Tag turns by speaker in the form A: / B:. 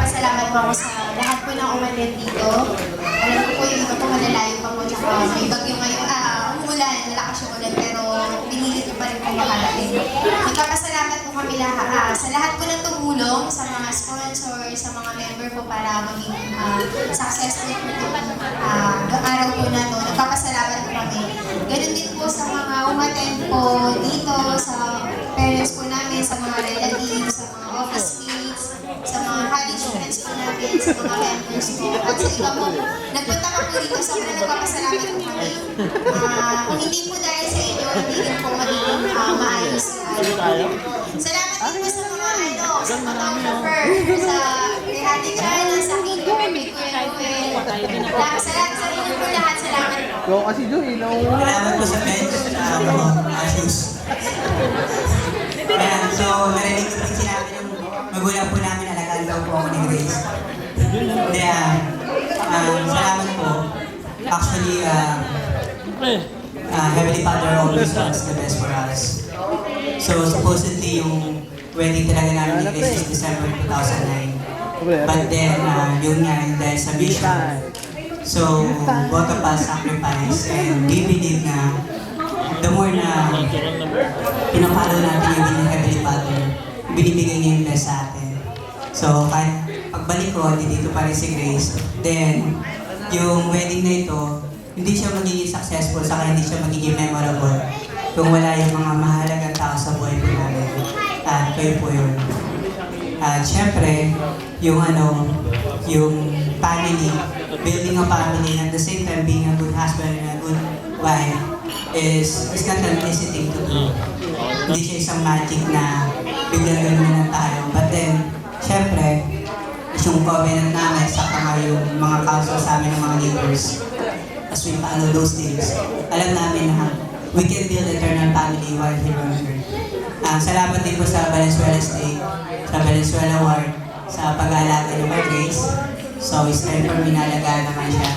A: nagpapasalamat po ako sa lahat po ng umatin dito. Alam ko po yung iba po malalayo pa po, tsaka may bagyo ngayon, umulan, malakas yung ulan, pero pinilit ko pa rin po makarating. Nagpapasalamat po kami sa lahat po ng tumulong, sa mga sponsor, sa mga member po para maging successful po itong araw po na to. Nagpapasalamat po kami. Ganun din po sa mga umaten po dito, sa parents po namin, sa mga relatives, sa mga office mates, sa mga college friends po namin, sa mga members po, at sa iba po. Nagpunta ka po dito, sobrang nagpapasalamat po kami. Kung hindi po dahil sa inyo, hindi rin po magiging maayos. Salamat din po sa mga sa photographer, sa Ate Chana, sa Kiko, kay Kuya Noel. Sa inyo po lahat, salamat po.
B: Go kasi Joy,
C: Salamat po sa bench, shoes. Ayan, so narinig ko din sinabi ng magulang po namin, alagaan daw po ako ni Grace. Kaya, salamat po. Actually, Heavenly Father always wants the best for us. So supposedly yung wedding talaga namin ni Grace is December 2009. But then, yun nga, dahil sa vision. So, both of us sacrifice and we believe na the more na pinapalo natin yung will ng Heavenly Father, binibigay niya yung best sa atin. So, kahit pagbalik ko, dito pa rin si Grace, then, yung wedding na ito, hindi siya magiging successful, saka hindi siya magiging memorable kung wala yung mga mahalagang tao sa buhay po namin. At kayo po yun. At syempre, yung family, building a family, and at the same time being a good husband and a good wife is not an easy thing to do. Hindi siya isang magic na biglang gano'n na tayo. But then, syempre, yung covenant namin sa yung mga counsel sa amin ng mga neighbors, as we follow those things, alam namin na we can build eternal family while here on earth. Salamat din po sa Valenzuela State, sa Valenzuela Ward, sa pag-aalaga ng Grace. So, it's time for me na alagaan naman siya.